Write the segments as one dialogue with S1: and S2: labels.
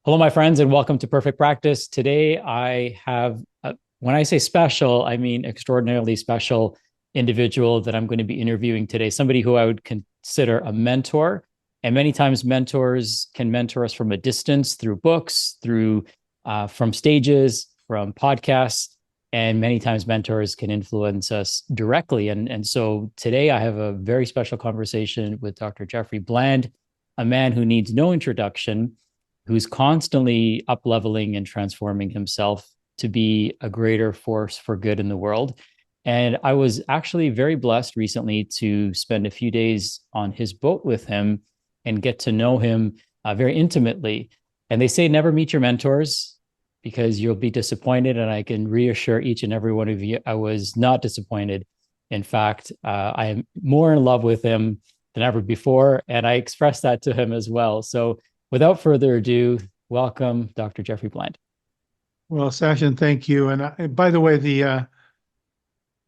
S1: Hello, my friends, and welcome to Perfect Practice. Today, I have, when I say special, I mean extraordinarily special individual that I'm going to be interviewing today, somebody who I would consider a mentor. And many times, mentors can mentor us from a distance through books, from stages, from podcasts, and many times mentors can influence us directly. And so today, I have a very special conversation with Dr. Jeffrey Bland, a man who needs no introduction, who's constantly up leveling and transforming himself to be a greater force for good in the world. And I was actually very blessed recently to spend a few days on his boat with him and get to know him very intimately. And they say never meet your mentors because you'll be disappointed. And I can reassure each and every one of you, I was not disappointed. In fact, I am more in love with him than ever before. And I expressed that to him as well. So without further ado, welcome, Dr. Jeffrey Bland.
S2: Well, Sachin, thank you. And by the way, the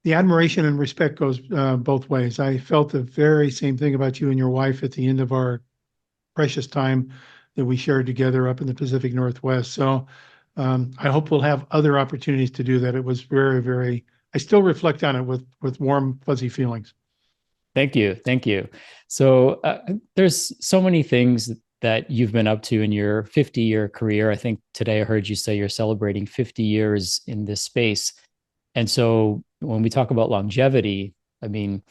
S2: admiration and respect goes both ways. I felt the very same thing about you and your wife at the end of our precious time that we shared together up in the Pacific Northwest. So I hope we'll have other opportunities to do that. It was very, very. I still reflect on it with warm, fuzzy feelings.
S1: Thank you. Thank you. So there's so many things that you've been up to in your 50-year career. I think today I heard you say you're celebrating 50 years in this space. And so when we talk about longevity, I mean,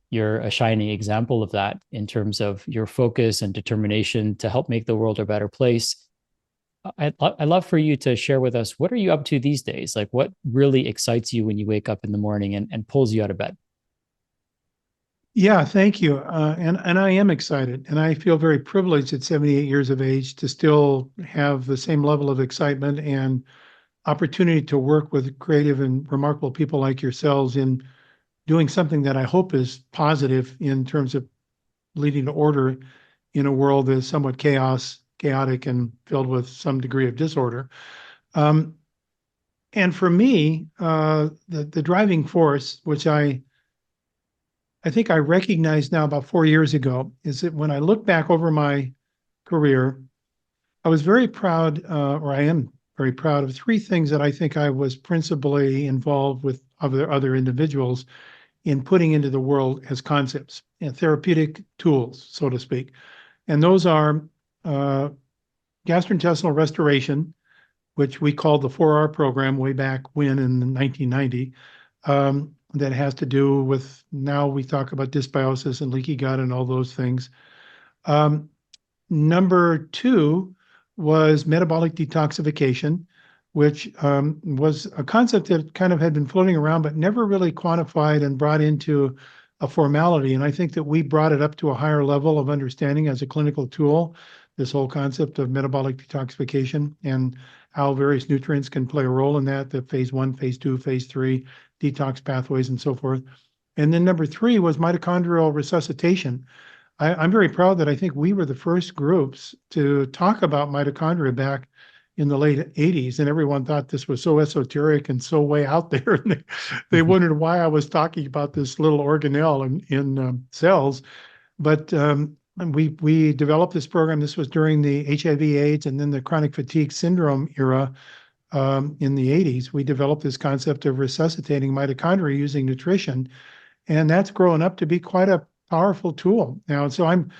S1: you're a shining example of that in terms of your focus and determination to help make the world a better place. I'd love for you to share with us, what are you up to these days? Like, what really excites you when you wake up in the morning and pulls you out of bed?
S2: Yeah, thank you. And I am excited, and I feel very privileged at 78 years of age to still have the same level of excitement and opportunity to work with creative and remarkable people like yourselves in doing something that I hope is positive in terms of leading to order in a world that is somewhat chaotic, and filled with some degree of disorder. Um, and for me, the driving force, which I think I recognized now about 4 years ago, is that when I look back over my career, I was very proud, or I am very proud of three things that I think I was principally involved with other individuals in putting into the world as concepts and therapeutic tools, so to speak. And those are uh, gastrointestinal restoration, which we called the 4R program way back when in 1990. That has to do with, now we talk about dysbiosis and leaky gut and all those things. Um, Number two was metabolic detoxification, which was a concept that kind of had been floating around, but never really quantified and brought into a formality. And I think that we brought it up to a higher level of understanding as a clinical tool, this whole concept of metabolic detoxification and how various nutrients can play a role in that, the phase one, phase two, phase three, detox pathways, and so forth. And then number three was mitochondrial resuscitation. I'm very proud that I think we were the first groups to talk about mitochondria back in the late 80s, and everyone thought this was so esoteric and so way out there. And they wondered why I was talking about this little organelle in cells. But we developed this program. This was during the HIV/AIDS and then the chronic fatigue syndrome era in the 80s. We developed this concept of resuscitating mitochondria using nutrition, and that's grown up to be quite a powerful tool now. So I'm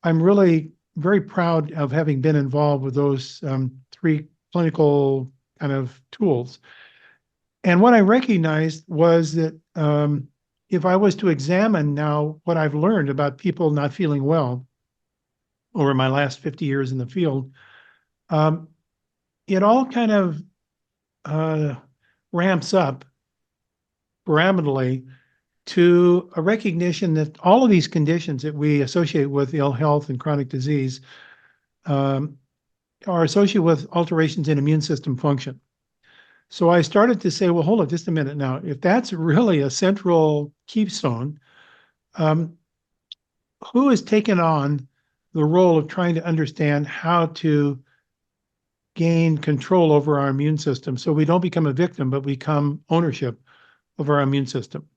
S2: really very proud of having been involved with those three clinical kind of tools. And what I recognized was that if I was to examine now what I've learned about people not feeling well over my last 50 years in the field, um, it all kind of uh, ramps up pyramidally to a recognition that all of these conditions that we associate with ill health and chronic disease um, are associated with alterations in immune system function. So I started to say, well, hold on just a minute now. If that's really a central keystone, um, who has taken on the role of trying to understand how to gain control over our immune system so we don't become a victim, but become ownership of our immune system?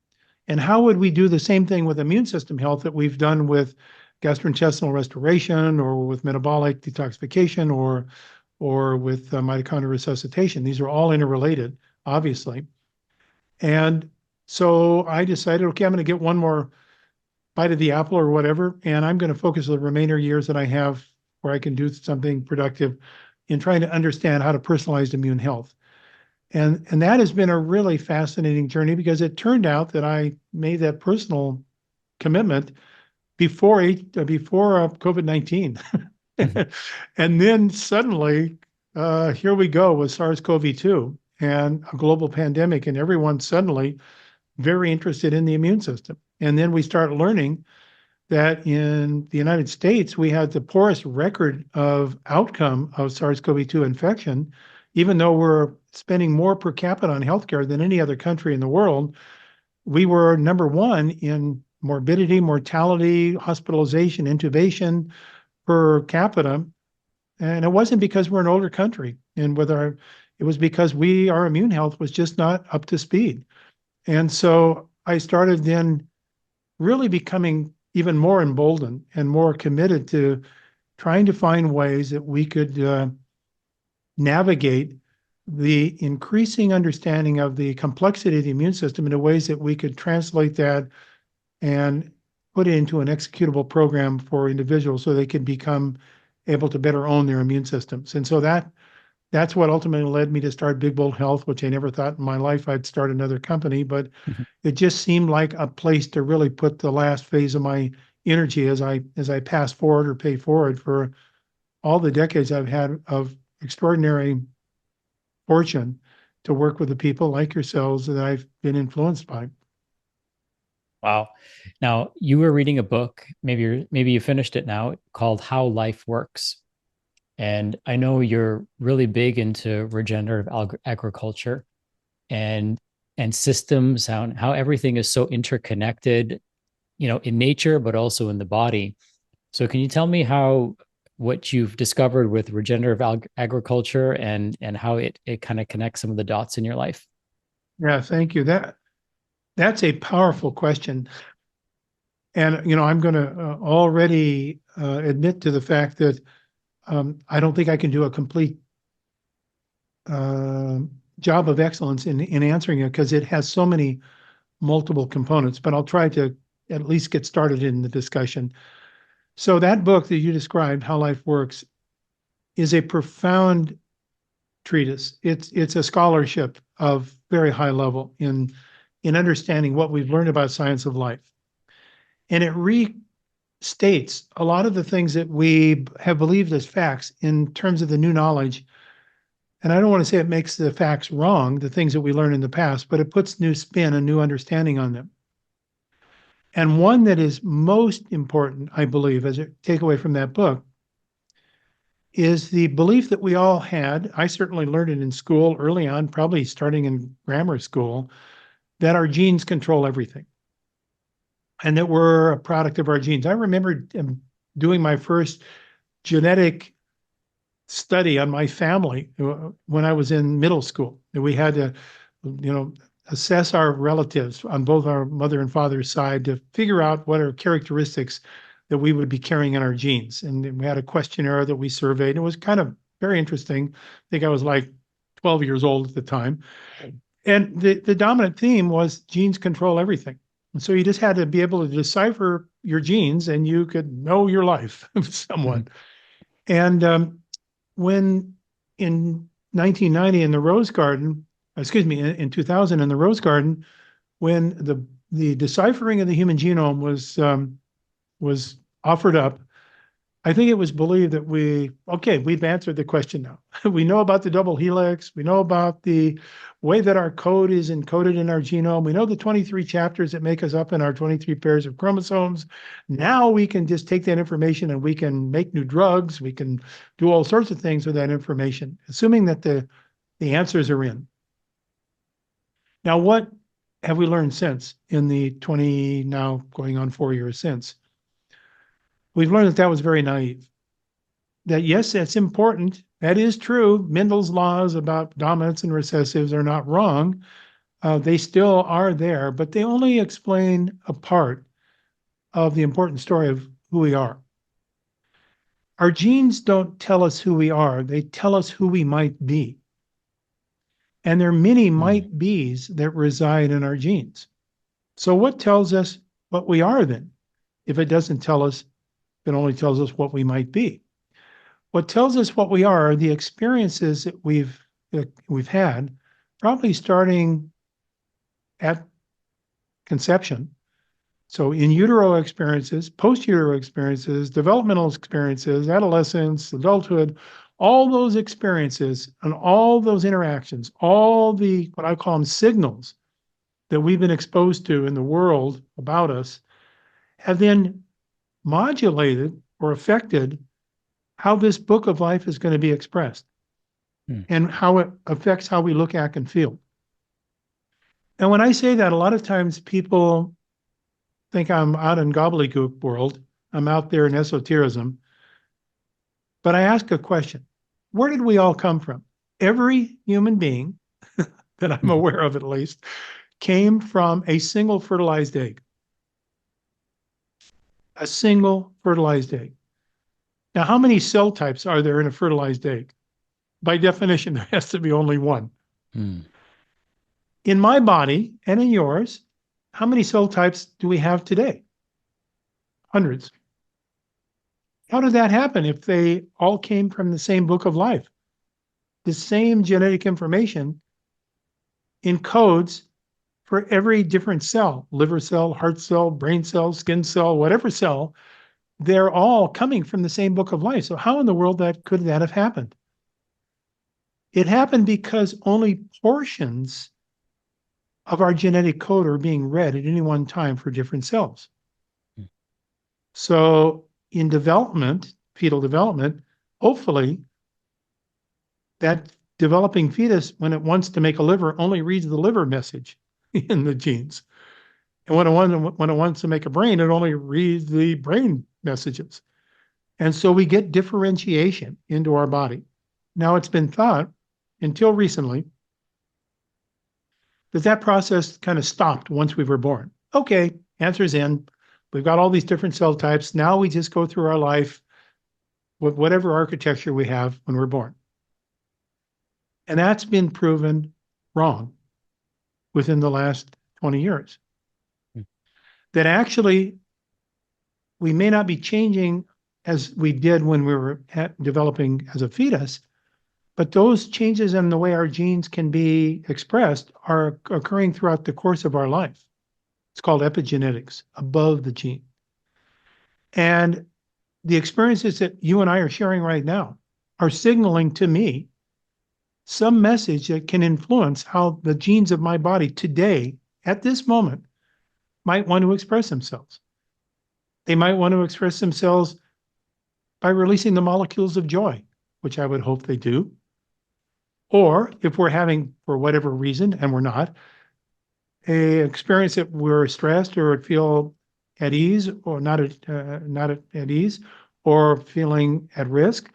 S2: And how would we do the same thing with immune system health that we've done with gastrointestinal restoration or with metabolic detoxification or or with mitochondrial resuscitation. These are all interrelated, obviously. And so I decided, okay, I'm going to get one more bite of the apple or whatever, and I'm going to focus the remainder years that I have where I can do something productive in trying to understand how to personalize immune health. And that has been a really fascinating journey because it turned out that I made that personal commitment before COVID-19. And then suddenly, here we go with SARS-CoV-2 and a global pandemic, and everyone suddenly very interested in the immune system. And then we start learning that in the United States, we had the poorest record of outcome of SARS-CoV-2 infection, even though we're spending more per capita on healthcare than any other country in the world. We were number one in morbidity, mortality, hospitalization, intubation per capita. And it wasn't because we're an older country and it was because our immune health was just not up to speed. And so I started then really becoming even more emboldened and more committed to trying to find ways that we could navigate the increasing understanding of the complexity of the immune system into ways that we could translate that and put it into an executable program for individuals so they could become able to better own their immune systems. And so that's what ultimately led me to start Big Bold Health, which I never thought in my life I'd start another company, but it just seemed like a place to really put the last phase of my energy as I pass forward or pay forward for all the decades I've had of extraordinary fortune to work with the people like yourselves that I've been influenced by.
S1: Wow. Now, you were reading a book, maybe you finished it now, called How Life Works. And I know you're really big into regenerative agriculture and systems, how everything is so interconnected, in nature, but also in the body. So can you tell me what you've discovered with regenerative agriculture and how it kind of connects some of the dots in your life?
S2: Yeah, thank you. That's a powerful question. And, I'm going to already admit to the fact that I don't think I can do a complete uh, job of excellence in answering it because it has so many multiple components, but I'll try to at least get started in the discussion. So that book that you described, How Life Works, is a profound treatise. It's a scholarship of very high level in understanding what we've learned about science of life. And it restates a lot of the things that we have believed as facts in terms of the new knowledge. And I don't want to say it makes the facts wrong, the things that we learned in the past, but it puts new spin and new understanding on them. And one that is most important, I believe, as a takeaway from that book, is the belief that we all had. I certainly learned it in school early on, probably starting in grammar school, that our genes control everything and that we're a product of our genes. I remember doing my first genetic study on my family when I was in middle school. We had to, assess our relatives on both our mother and father's side to figure out what are characteristics that we would be carrying in our genes. And we had a questionnaire that we surveyed. It was kind of very interesting. I think I was like 12 years old at the time. And the dominant theme was genes control everything. And so you just had to be able to decipher your genes and you could know your life somewhat. And when in 1990 in the Rose Garden, in 2000 in the Rose Garden, when the deciphering of the human genome was offered up, I think it was believed that we've answered the question now. We know about the double helix. We know about the way that our code is encoded in our genome. We know the 23 chapters that make us up in our 23 pairs of chromosomes. Now we can just take that information and we can make new drugs. We can do all sorts of things with that information, assuming that the answers are in. Now, what have we learned since in the 20, now going on 4 years since? We've learned that was very naive. That yes, that's important. That is true. Mendel's laws about dominants and recessives are not wrong. They still are there, but they only explain a part of the important story of who we are. Our genes don't tell us who we are, they tell us who we might be. And there are many
S1: Mm.
S2: might be's that reside in our genes. So, what tells us what we are then? If it doesn't tell us, it only tells us what we might be. What tells us what we are the experiences that we've had, probably starting at conception. So, in utero experiences, post utero experiences, developmental experiences, adolescence, adulthood, all those experiences and all those interactions, all the what I call them signals that we've been exposed to in the world about us have then modulated or affected how this book of life is going to be expressed
S1: Mm.
S2: and how it affects how we look, act, and feel. And when I say that, a lot of times people think I'm out in gobbledygook world. I'm out there in esotericism. But I ask a question. Where did we all come from? Every human being that I'm aware of, at least, came from a single fertilized egg. A single fertilized egg. Now, how many cell types are there in a fertilized egg? By definition, there has to be only one.
S1: Mm.
S2: In my body and in yours, how many cell types do we have today? Hundreds. How did that happen if they all came from the same book of life? The same genetic information encodes for every different cell, liver cell, heart cell, brain cell, skin cell, whatever cell, they're all coming from the same book of life. So how in the world could that have happened? It happened because only portions of our genetic code are being read at any one time for different cells.
S1: Mm.
S2: So in development, fetal development, hopefully that developing fetus, when it wants to make a liver, only reads the liver message in the genes. And when it wants to make a brain, it only reads the brain messages. And so we get differentiation into our body. Now, it's been thought until recently that process kind of stopped once we were born. Okay, answer's in. We've got all these different cell types. Now we just go through our life with whatever architecture we have when we're born. And that's been proven wrong within the last 20 years.
S1: Mm.
S2: That actually we may not be changing as we did when we were developing as a fetus, but those changes in the way our genes can be expressed are occurring throughout the course of our life. It's called epigenetics, above the gene. And the experiences that you and I are sharing right now are signaling to me some message that can influence how the genes of my body today, at this moment, might want to express themselves. They might want to express themselves by releasing the molecules of joy, which I would hope they do. Or if we're having, for whatever reason, and we're not, a experience that we're stressed or feel at ease or not at ease or feeling at risk,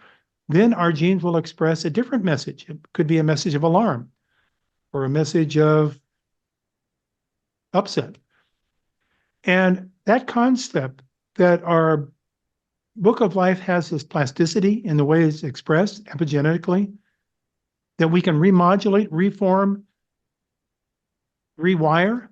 S2: then our genes will express a different message. It could be a message of alarm or a message of upset. And that concept that our book of life has this plasticity in the way it's expressed epigenetically, that we can remodulate, reform, rewire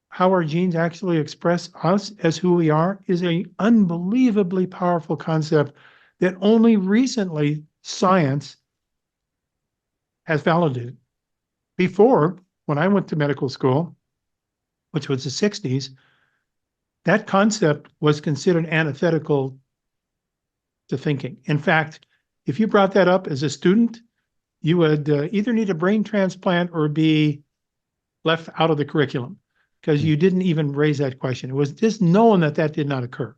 S2: how our genes actually express us as who we are is an unbelievably powerful concept that only recently science has validated. Before, when I went to medical school, which was the 60s, that concept was considered antithetical to thinking. In fact, if you brought that up as a student, you would either need a brain transplant or be left out of the curriculum because
S1: Mm.
S2: you didn't even raise that question. It was just known that that did not occur,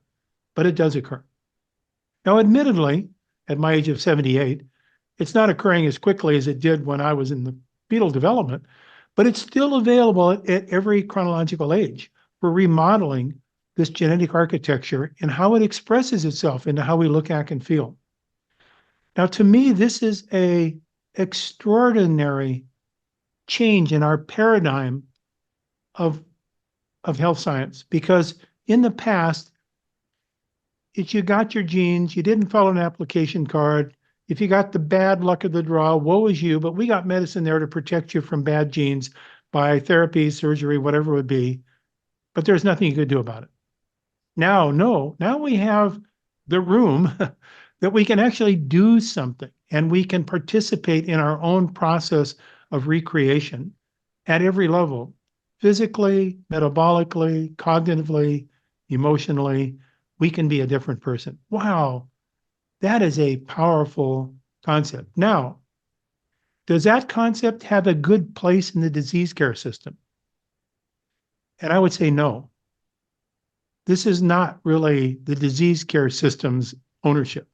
S2: but it does occur. Now, admittedly, at my age of 78, it's not occurring as quickly as it did when I was in the fetal development, but it's still available at every chronological age for remodeling this genetic architecture and how it expresses itself into how we look, act, and feel. Now, to me, this is a extraordinary change in our paradigm of health science because in the past, if you got your genes, you didn't follow an application card, if you got the bad luck of the draw, woe is you, but we got medicine there to protect you from bad genes by therapy, surgery, whatever it would be. But there's nothing you could do about it. Now, no, now we have the room that we can actually do something and we can participate in our own process of recreation at every level, physically, metabolically, cognitively, emotionally. We can be a different person. Wow, that is a powerful concept. Now, does that concept have a good place in the disease care system? And I would say no. This is not really the disease care system's ownership.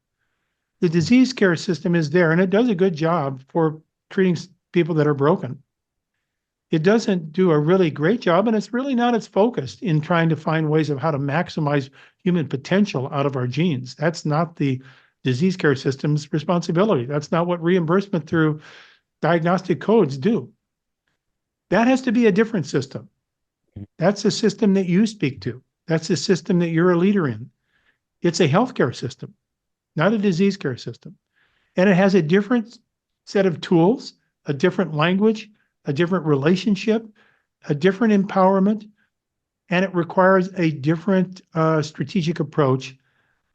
S2: The disease care system is there and it does a good job for treating people that are broken. It doesn't do a really great job, and it's really not its focus in trying to find ways of how to maximize human potential out of our genes. That's not the disease care system's responsibility. That's not what reimbursement through diagnostic codes do. That has to be a different system. That's the system that you speak to. That's the system that you're a leader in. It's a healthcare system, not a disease care system. And it has a different set of tools, a different language, a different relationship, a different empowerment, and it requires a different strategic approach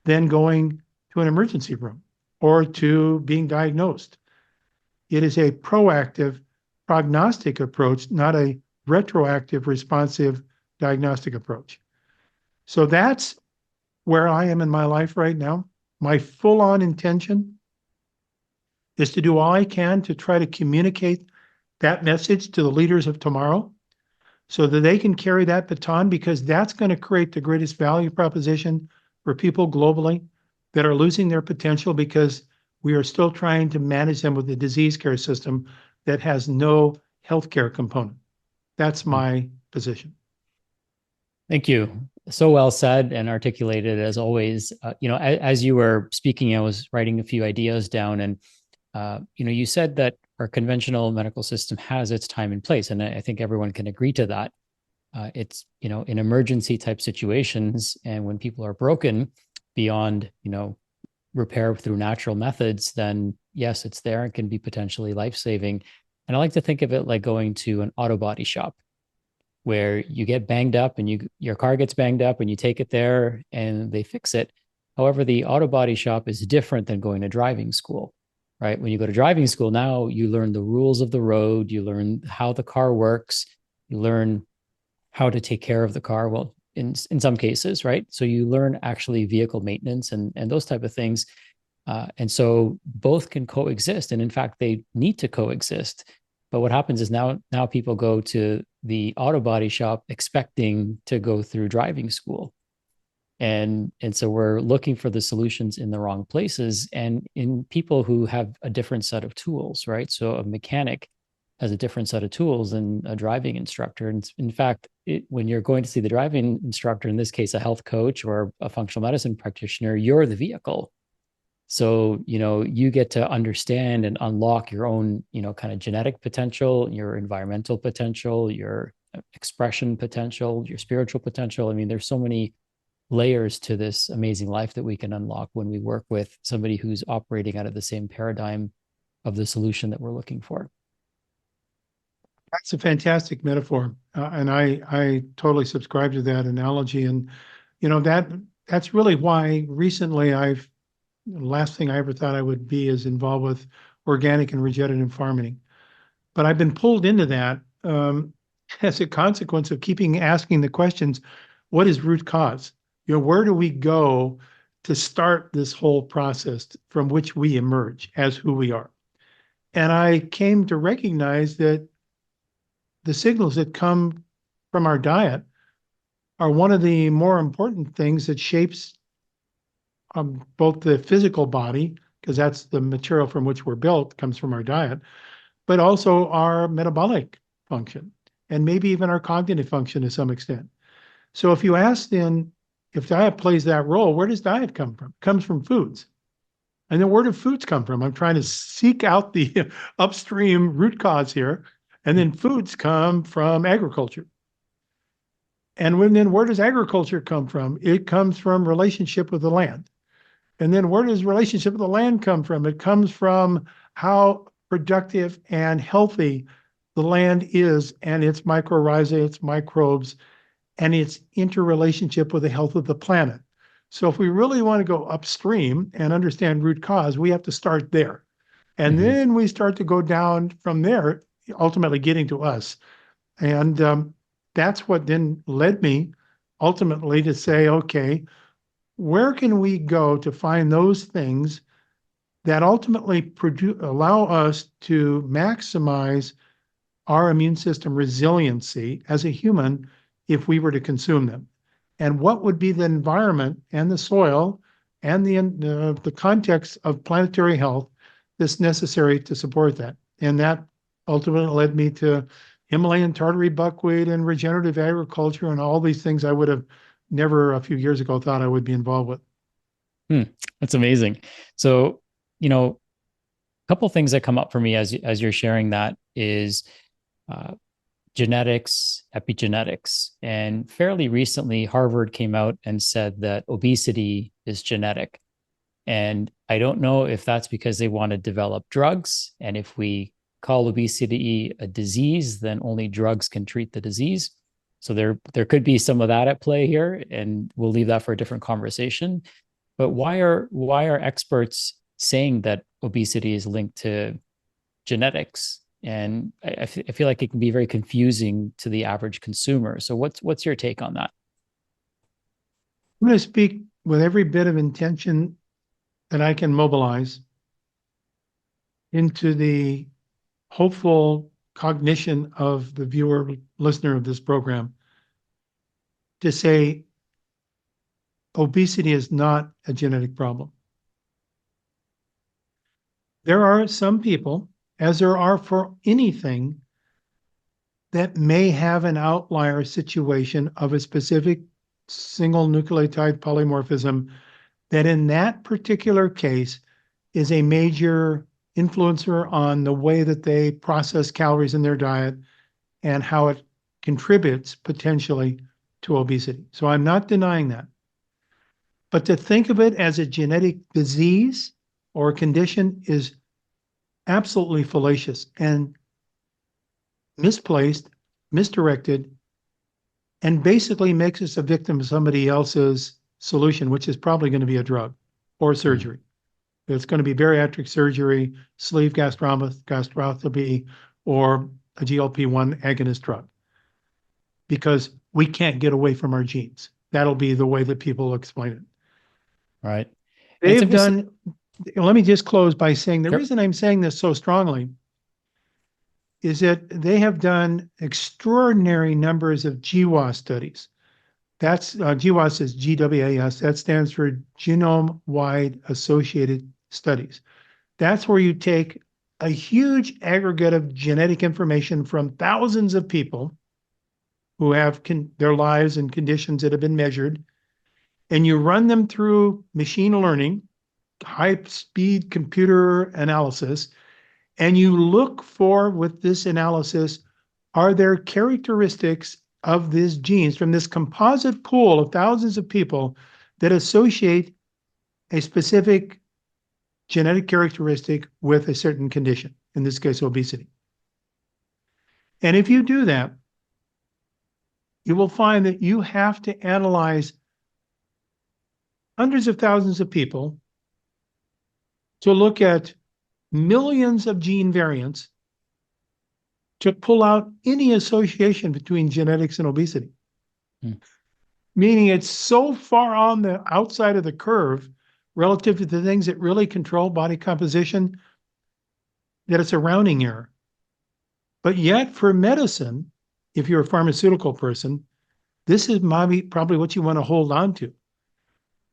S2: than going to an emergency room or to being diagnosed. It is a proactive prognostic approach, not a retroactive responsive diagnostic approach. So that's where I am in my life right now. My full-on intention is to do all I can to try to communicate that message to the leaders of tomorrow so that they can carry that baton, because that's going to create the greatest value proposition for people globally that are losing their potential because we are still trying to manage them with a disease care system that has no healthcare component. That's my position.
S1: Thank you. So well said and articulated as always. As you were speaking, I was writing a few ideas down, and you said that our conventional medical system has its time and place, and I think everyone can agree to that. It's in emergency type situations, and when people are broken beyond repair through natural methods, then yes, it's there and can be potentially life saving. And I like to think of it like going to an auto body shop where you get banged up and your car gets banged up and you take it there and they fix it. However, the auto body shop is different than going to driving school, right? When you go to driving school, now you learn the rules of the road, you learn how the car works, you learn how to take care of the car. Well, in some cases, right? So you learn actually vehicle maintenance and those type of things. And so both can coexist. And in fact, they need to coexist. But what happens is now people go to the auto body shop expecting to go through driving school. And so we're looking for the solutions in the wrong places and in people who have a different set of tools, right? So a mechanic has a different set of tools than a driving instructor. And in fact, when you're going to see the driving instructor, in this case, a health coach or a functional medicine practitioner, you're the vehicle. So, you get to understand and unlock your own, kind of genetic potential, your environmental potential, your expression potential, your spiritual potential. I mean, there's so many layers to this amazing life that we can unlock when we work with somebody who's operating out of the same paradigm of the solution that we're looking for.
S2: That's a fantastic metaphor, and I totally subscribe to that analogy. And that's really why recently last thing I ever thought I would be is involved with organic and regenerative farming, but I've been pulled into that as a consequence of keeping asking the questions: what is root cause? Where do we go to start this whole process from which we emerge as who we are? And I came to recognize that the signals that come from our diet are one of the more important things that shapes both the physical body, because that's the material from which we're built, comes from our diet, but also our metabolic function and maybe even our cognitive function to some extent. So if you ask then, if diet plays that role, where does diet come from? It comes from foods. And then where do foods come from? I'm trying to seek out the upstream root cause here. And then foods come from agriculture. And then where does agriculture come from? It comes from relationship with the land. And then where does relationship with the land come from? It comes from how productive and healthy the land is and its mycorrhizae, its microbes, and its interrelationship with the health of the planet. So if we really want to go upstream and understand root cause, we have to start there. And
S1: Hmm.
S2: then we start to go down from there, ultimately getting to us. And that's what then led me ultimately to say, okay, where can we go to find those things that ultimately allow us to maximize our immune system resiliency as a human if we were to consume them? And what would be the environment and the soil and the context of planetary health that's necessary to support that? And that ultimately led me to Himalayan tartary buckwheat and regenerative agriculture and all these things I would have never a few years ago thought I would be involved with.
S1: Hmm. That's amazing. So, a couple things that come up for me as you're sharing that is uh, genetics, epigenetics, and fairly recently, Harvard came out and said that obesity is genetic. And I don't know if that's because they want to develop drugs, and if we call obesity a disease, then only drugs can treat the disease. So there could be some of that at play here, and we'll leave that for a different conversation. But why are experts saying that obesity is linked to genetics? And I feel like it can be very confusing to the average consumer. So what's your take on that?
S2: I'm going to speak with every bit of intention that I can mobilize into the hopeful cognition of the viewer, listener of this program to say obesity is not a genetic problem. There are some people, as there are for anything, that may have an outlier situation of a specific single nucleotide polymorphism that in that particular case is a major influencer on the way that they process calories in their diet and how it contributes potentially to obesity. So I'm not denying that. But to think of it as a genetic disease or condition is absolutely fallacious and misplaced, misdirected, and basically makes us a victim of somebody else's solution, which is probably going to be a drug or
S1: Mm.
S2: surgery. It's going to be bariatric surgery, sleeve gastroscopy, or a GLP-1 agonist drug because we can't get away from our genes. That'll be the way that people explain it.
S1: Right. And it's
S2: They've
S1: interesting.
S2: done, let me just close by saying the
S1: Sure.
S2: reason I'm saying this so strongly is that they have done extraordinary numbers of GWAS studies. That's GWAS is GWAS. That stands for Genome-Wide Associated Studies. That's where you take a huge aggregate of genetic information from thousands of people who have their lives and conditions that have been measured, and you run them through machine learning, high speed computer analysis, and you look for, with this analysis, are there characteristics of these genes from this composite pool of thousands of people that associate a specific genetic characteristic with a certain condition, in this case, obesity. And if you do that, you will find that you have to analyze hundreds of thousands of people to look at millions of gene variants to pull out any association between genetics and obesity.
S1: Mm.
S2: Meaning it's so far on the outside of the curve relative to the things that really control body composition that it's a rounding error. But yet for medicine, if you're a pharmaceutical person, this is probably what you want to hold on to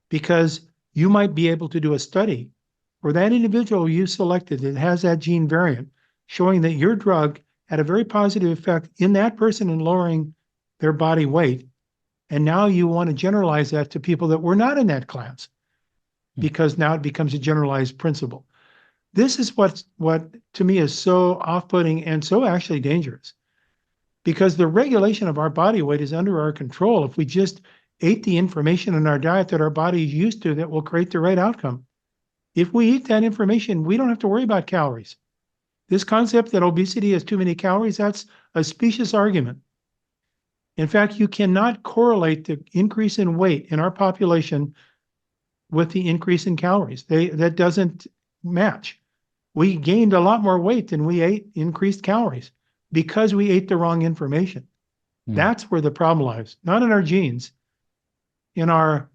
S2: because you might be able to do a study for that individual you selected that has that gene variant, showing that your drug had a very positive effect in that person in lowering their body weight. And now you want to generalize that to people that were not in that class
S1: Mm.
S2: because now it becomes a generalized principle. This is what to me is so off-putting and so actually dangerous. because the regulation of our body weight is under our control. If we just ate the information in our diet that our body is used to, that will create the right outcome. If we eat that information, we don't have to worry about calories. This concept that obesity has too many calories, that's a specious argument. In fact, you cannot correlate the increase in weight in our population with the increase in calories. That doesn't match. We gained a lot more weight than we ate increased calories because we ate the wrong information. That's where the problem lies, not in our genes, in our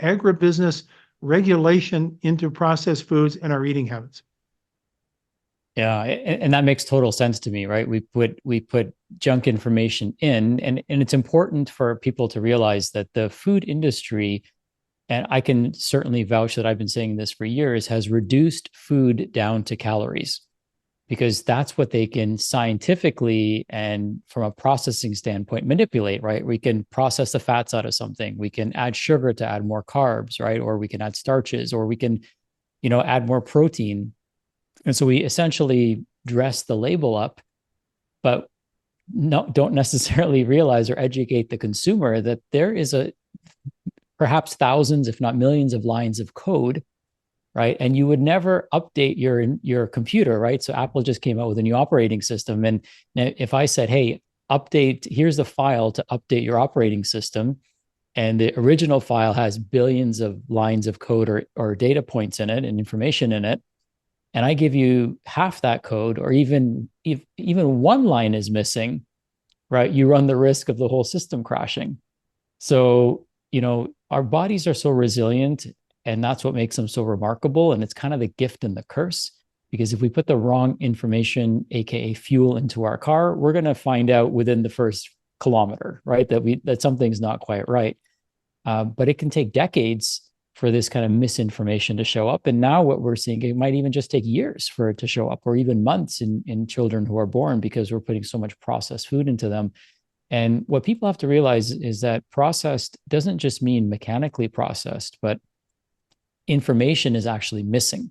S2: agribusiness regulation into processed foods and our eating habits.
S1: Yeah, and that makes total sense to me, right? We put junk information in, and it's important for people to realize that the food industry, and I can certainly vouch that I've been saying this for years, has reduced food down to calories because that's what they can scientifically and from a processing standpoint manipulate, right? We can process the fats out of something. We can add sugar to add more carbs, right? Or we can add starches, or we can, add more protein. And so we essentially dress the label up, but don't necessarily realize or educate the consumer that there is perhaps thousands, if not millions of lines of code, right? And you would never update your computer, right? So Apple just came out with a new operating system. And if I said, hey, here's the file to update your operating system, and the original file has billions of lines of code or data points in it and information in it, and I give you half that code, or even one line is missing, right? You run the risk of the whole system crashing. So, our bodies are so resilient, and that's what makes them so remarkable. And it's kind of the gift and the curse, because if we put the wrong information, AKA fuel, into our car, we're going to find out within the first kilometer, right? That something's not quite right. But it can take decades for this kind of misinformation to show up. And now what we're seeing, it might even just take years for it to show up, or even months in children who are born, because we're putting so much processed food into them. And what people have to realize is that processed doesn't just mean mechanically processed, but information is actually missing.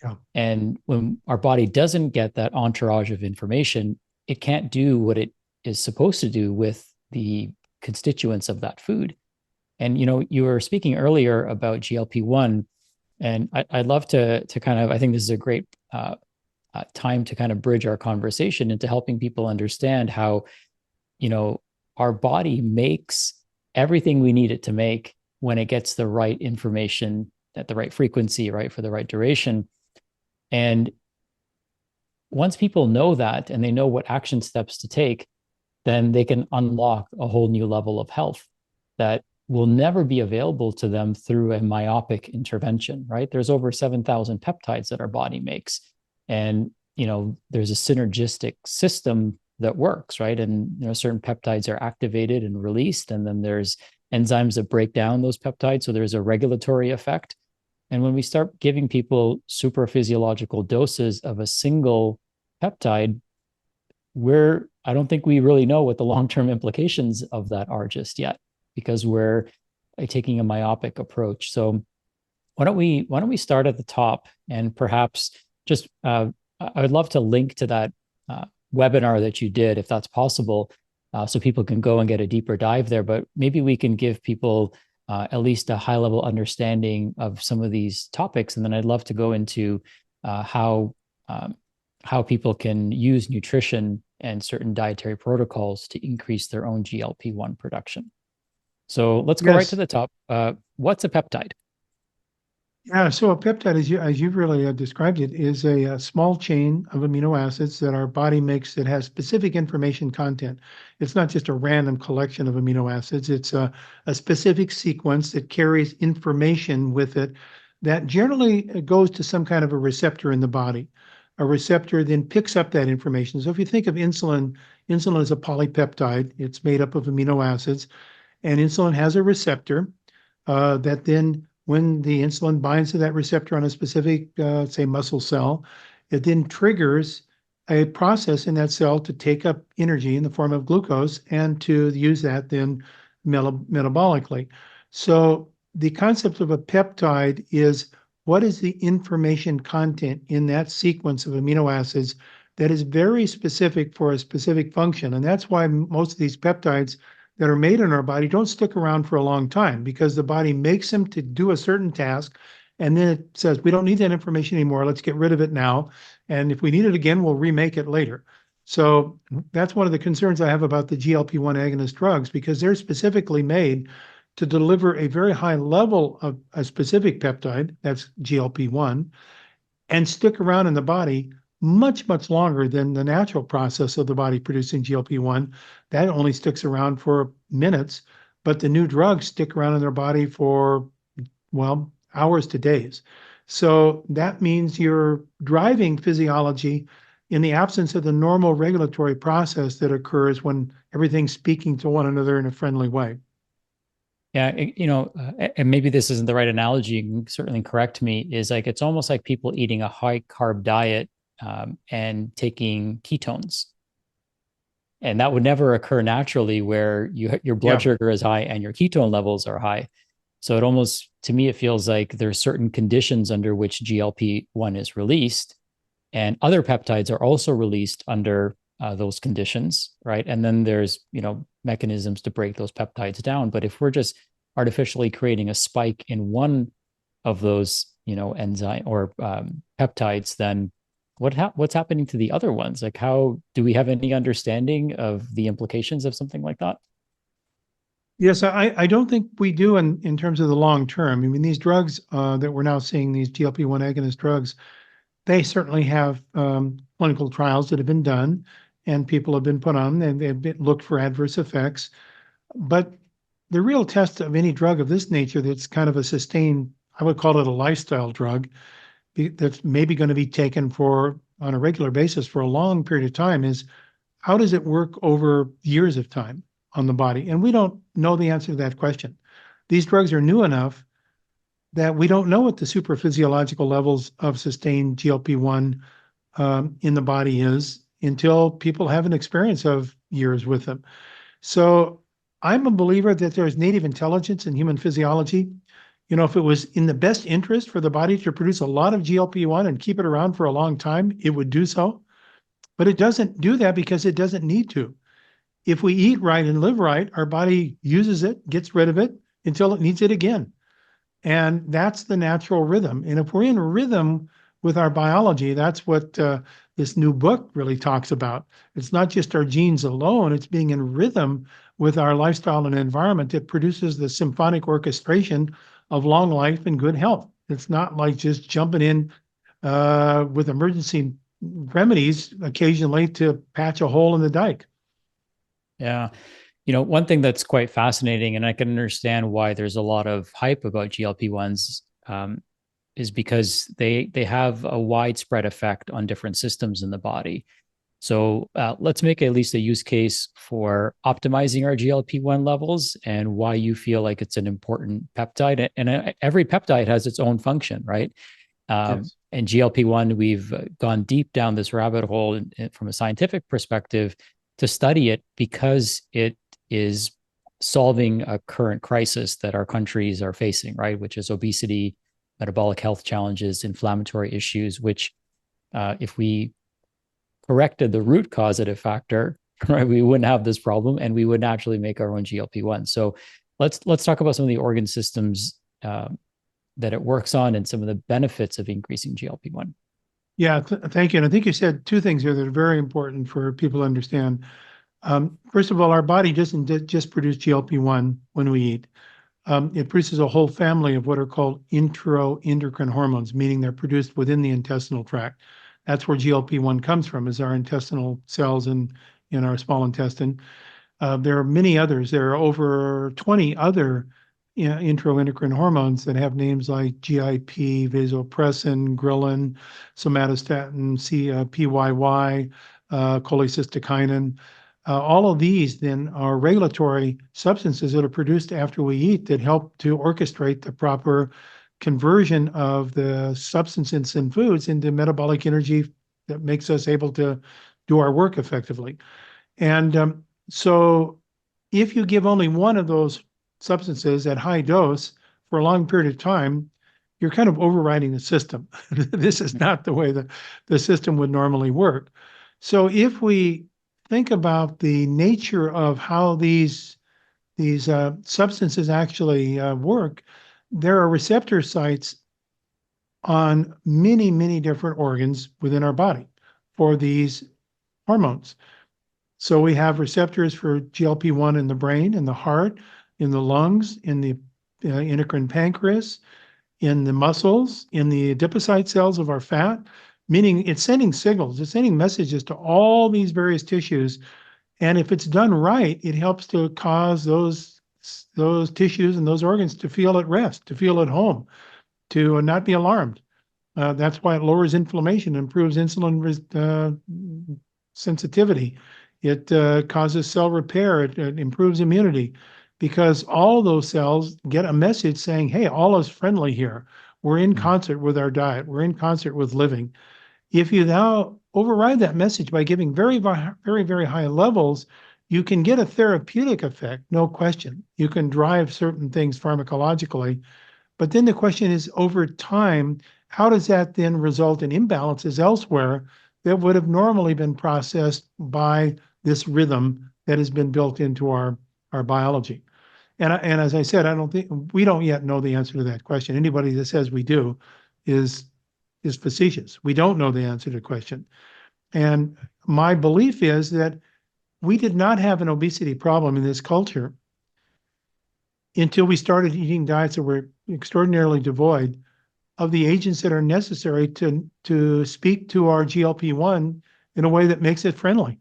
S2: Yeah.
S1: And when our body doesn't get that entourage of information, it can't do what it is supposed to do with the constituents of that food. And you were speaking earlier about GLP-1, and I'd love to kind of, I think this is a great time to kind of bridge our conversation into helping people understand how, our body makes everything we need it to make when it gets the right information at the right frequency, right, for the right duration. And once people know that, and they know what action steps to take, then they can unlock a whole new level of health that will never be available to them through a myopic intervention, right? There's over 7,000 peptides that our body makes. And, there's a synergistic system that works, right? And, certain peptides are activated and released, and then there's enzymes that break down those peptides. So there's a regulatory effect. And when we start giving people super physiological doses of a single peptide, I don't think we really know what the long-term implications of that are just yet, because we're taking a myopic approach. So why don't we start at the top, and perhaps just I would love to link to that webinar that you did, if that's possible, so people can go and get a deeper dive there. But maybe we can give people at least a high level understanding of some of these topics, and then I'd love to go into how people can use nutrition and certain dietary protocols to increase their own GLP-1 production. So let's go right to the top. What's a peptide?
S2: Yeah, so a peptide, as you've really described it, is a small chain of amino acids that our body makes that has specific information content. It's not just a random collection of amino acids. It's a specific sequence that carries information with it that generally goes to some kind of a receptor in the body. A receptor then picks up that information. So if you think of insulin, insulin is a polypeptide. It's made up of amino acids, and insulin has a receptor that then, when the insulin binds to that receptor on a specific, say, muscle cell, it then triggers a process in that cell to take up energy in the form of glucose and to use that then metabolically. So the concept of a peptide is, what is the information content in that sequence of amino acids that is very specific for a specific function. And that's why most of these peptides that are made in our body don't stick around for a long time, because the body makes them to do a certain task. And then it says, we don't need that information anymore. Let's get rid of it now. And if we need it again, we'll remake it later. So that's one of the concerns I have about the GLP-1 agonist drugs, because they're specifically made to deliver a very high level of a specific peptide, that's GLP-1, and stick around in the body much, much longer than the natural process of the body producing GLP-1. That only sticks around for minutes, but the new drugs stick around in their body for, well, hours to days. So that means you're driving physiology in the absence of the normal regulatory process that occurs when everything's speaking to one another in a friendly way.
S1: Yeah, and maybe this isn't the right analogy. You can certainly correct me. Is like it's almost like people eating a high carb diet and taking ketones, and that would never occur naturally where your blood
S2: Yeah.
S1: sugar is high and your ketone levels are high. So it almost, to me, it feels like there's certain conditions under which GLP-1 is released, and other peptides are also released under those conditions, right? And then there's mechanisms to break those peptides down. But if we're just artificially creating a spike in one of those enzyme or peptides, then what's happening to the other ones? Like, how do we have any understanding of the implications of something like that?
S2: Yes, I don't think we do in terms of the long term. I mean, these drugs that we're now seeing, these GLP-1 agonist drugs, they certainly have clinical trials that have been done and people have been put on and they've been looked for adverse effects. But the real test of any drug of this nature that's kind of a sustained, I would call it a lifestyle drug, that's maybe going to be taken for on a regular basis for a long period of time, is how does it work over years of time on the body? And we don't know the answer to that question. These drugs are new enough that we don't know what the superphysiological levels of sustained GLP-1 in the body is until people have an experience of years with them. So I'm a believer that there's native intelligence in human physiology. If it was in the best interest for the body to produce a lot of GLP-1 and keep it around for a long time, it would do so. But it doesn't do that because it doesn't need to. If we eat right and live right, our body uses it, gets rid of it until it needs it again. And that's the natural rhythm. And if we're in rhythm with our biology, that's what this new book really talks about. It's not just our genes alone, it's being in rhythm with our lifestyle and environment that produces the symphonic orchestration of long life and good health. It's not like just jumping in with emergency remedies occasionally to patch a hole in the dike.
S1: Yeah. One thing that's quite fascinating, and I can understand why there's a lot of hype about GLP-1s, is because they have a widespread effect on different systems in the body. So let's make at least a use case for optimizing our GLP-1 levels and why you feel like it's an important peptide. And every peptide has its own function, right?
S2: Yes.
S1: And GLP-1, we've gone deep down this rabbit hole from a scientific perspective to study it because it is solving a current crisis that our countries are facing, right? Which is obesity, metabolic health challenges, inflammatory issues, which if we corrected the root causative factor, right, we wouldn't have this problem and we would naturally make our own GLP-1. So let's talk about some of the organ systems that it works on and some of the benefits of increasing GLP-1.
S2: Yeah, thank you. And I think you said two things here that are very important for people to understand. First of all, our body doesn't just produce GLP-1 when we eat. It produces a whole family of what are called endocrine hormones, meaning they're produced within the intestinal tract. That's where GLP-1 comes from, is our intestinal cells in our small intestine. There are many others. There are over 20 other endocrine hormones that have names like GIP, vasopressin, ghrelin, somatostatin, PYY, cholecystokinin. All of these then are regulatory substances that are produced after we eat that help to orchestrate the proper conversion of the substances in foods into metabolic energy that makes us able to do our work effectively. And so if you give only one of those substances at high dose for a long period of time, you're kind of overriding the system. This is not the way the system would normally work. So if we think about the nature of how these substances actually work, there are receptor sites on many, many different organs within our body for these hormones. So we have receptors for GLP-1 in the brain, in the heart, in the lungs, in the endocrine pancreas, in the muscles, in the adipocyte cells of our fat, meaning it's sending signals, it's sending messages to all these various tissues. And if it's done right, it helps to cause those tissues and those organs to feel at rest, to feel at home, to not be alarmed. That's why it lowers inflammation, improves insulin sensitivity. It causes cell repair. It improves immunity because all those cells get a message saying, hey, all is friendly here. We're in
S1: Mm.
S2: concert with our diet. We're in concert with living. If you now override that message by giving very, very, very high levels, you can get a therapeutic effect, no question. You can drive certain things pharmacologically. But then the question is, over time, how does that then result in imbalances elsewhere that would have normally been processed by this rhythm that has been built into our biology? And as I said, I don't think we don't yet know the answer to that question. Anybody that says we do is is facetious. We don't know the answer to the question. And my belief is that we did not have an obesity problem in this culture until we started eating diets that were extraordinarily devoid of the agents that are necessary to speak to our GLP-1 in a way that makes it friendly.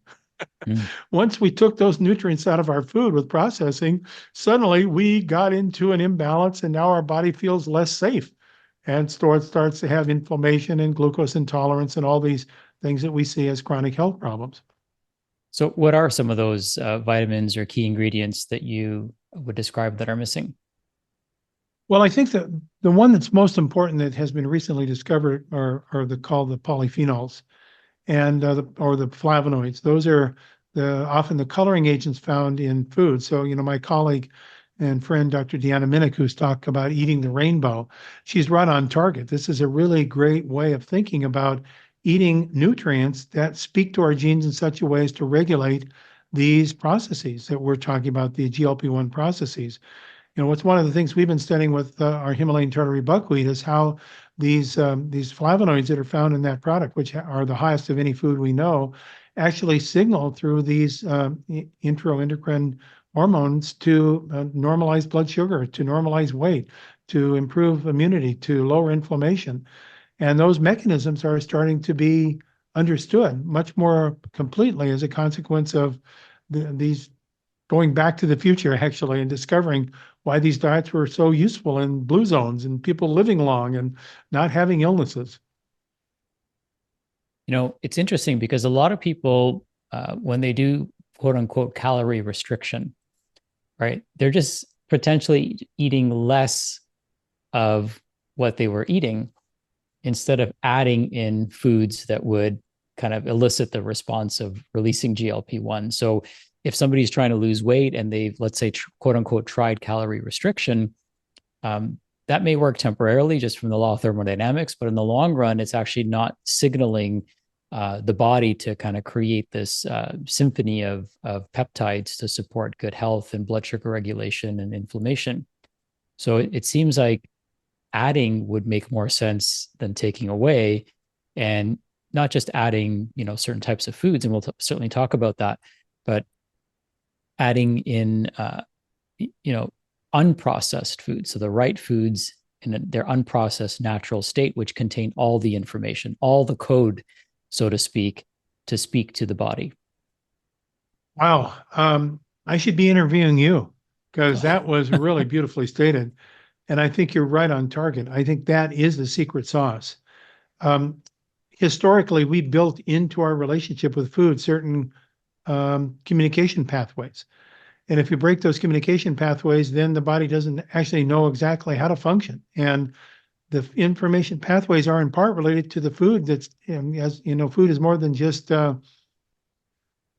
S1: Mm.
S2: Once we took those nutrients out of our food with processing, suddenly we got into an imbalance and now our body feels less safe and starts to have inflammation and glucose intolerance and all these things that we see as chronic health problems.
S1: So, what are some of those vitamins or key ingredients that you would describe that are missing?
S2: Well, I think that the one that's most important that has been recently discovered are called the polyphenols and or the flavonoids. Those are often the coloring agents found in food. So, my colleague and friend, Dr. Deanna Minnick, who's talked about eating the rainbow, she's right on target. This is a really great way of thinking about eating nutrients that speak to our genes in such a way as to regulate these processes that we're talking about, the GLP-1 processes. What's one of the things we've been studying with our Himalayan tartary buckwheat is how these flavonoids that are found in that product, which are the highest of any food we know, actually signal through these introendocrine hormones to normalize blood sugar, to normalize weight, to improve immunity, to lower inflammation. And those mechanisms are starting to be understood much more completely as a consequence of these going back to the future, actually, and discovering why these diets were so useful in blue zones and people living long and not having illnesses.
S1: It's interesting because a lot of people, when they do quote unquote calorie restriction, right, they're just potentially eating less of what they were eating instead of adding in foods that would kind of elicit the response of releasing GLP-1. So if somebody's trying to lose weight and they've, let's say, quote unquote, tried calorie restriction, that may work temporarily just from the law of thermodynamics, but in the long run, it's actually not signaling the body to kind of create this symphony of peptides to support good health and blood sugar regulation and inflammation. So it seems like adding would make more sense than taking away, and not just adding, certain types of foods, and we'll certainly talk about that, but adding in, unprocessed foods. So the right foods in their unprocessed natural state, which contain all the information, all the code, so to speak to the body.
S2: Wow. I should be interviewing you because that was really beautifully stated. And I think you're right on target. I think that is the secret sauce. Um, Historically, we built into our relationship with food certain communication pathways. And if you break those communication pathways, then the body doesn't actually know exactly how to function. And the information pathways are in part related to the food that's, as you know, food is more than just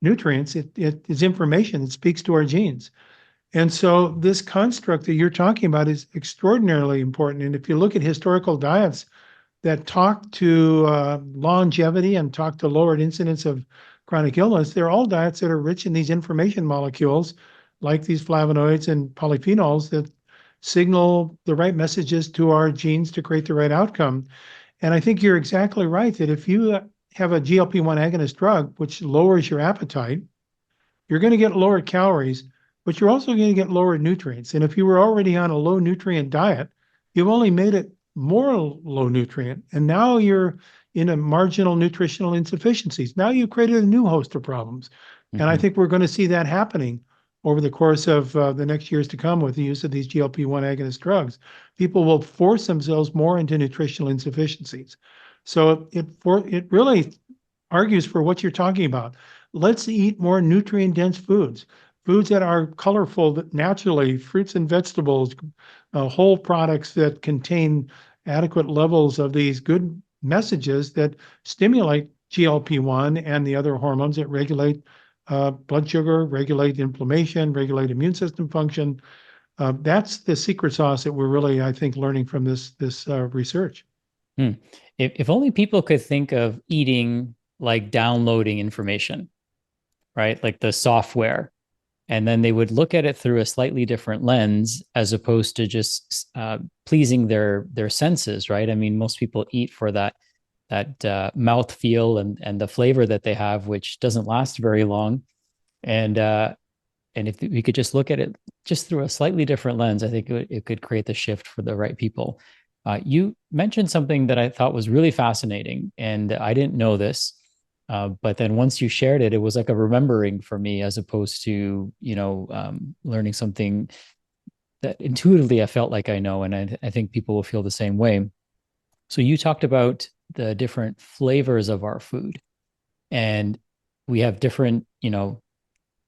S2: nutrients. It is information. It speaks to our genes. And so this construct that you're talking about is extraordinarily important. And if you look at historical diets that talk to longevity and talk to lowered incidence of chronic illness, they're all diets that are rich in these information molecules, like these flavonoids and polyphenols that signal the right messages to our genes to create the right outcome. And I think you're exactly right that if you have a GLP-1 agonist drug, which lowers your appetite, you're going to get lower calories, but you're also going to get lower nutrients. And if you were already on a low nutrient diet, you've only made it more low nutrient. And now you're in a marginal nutritional insufficiencies. Now you've created a new host of problems. And I
S1: Mm-hmm.
S2: think we're going to see that happening over the course of the next years to come with the use of these GLP-1 agonist drugs. People will force themselves more into nutritional insufficiencies. So it really argues for what you're talking about. Let's eat more nutrient dense foods, foods that are colorful, that naturally, fruits and vegetables, whole products that contain adequate levels of these good messages that stimulate GLP-1 and the other hormones that regulate blood sugar, regulate inflammation, regulate immune system function. That's the secret sauce that we're really, I think, learning from this research.
S1: Hmm. If only people could think of eating like downloading information, right? Like the software, and then they would look at it through a slightly different lens as opposed to just pleasing their senses, right? I mean, most people eat for that mouth feel and the flavor that they have, which doesn't last very long. And if we could just look at it just through a slightly different lens, I think it could create the shift for the right people. You mentioned something that I thought was really fascinating, and I didn't know this. But then once you shared it, it was like a remembering for me, as opposed to learning something that intuitively I felt like I know, and I think people will feel the same way. So you talked about the different flavors of our food, and we have different,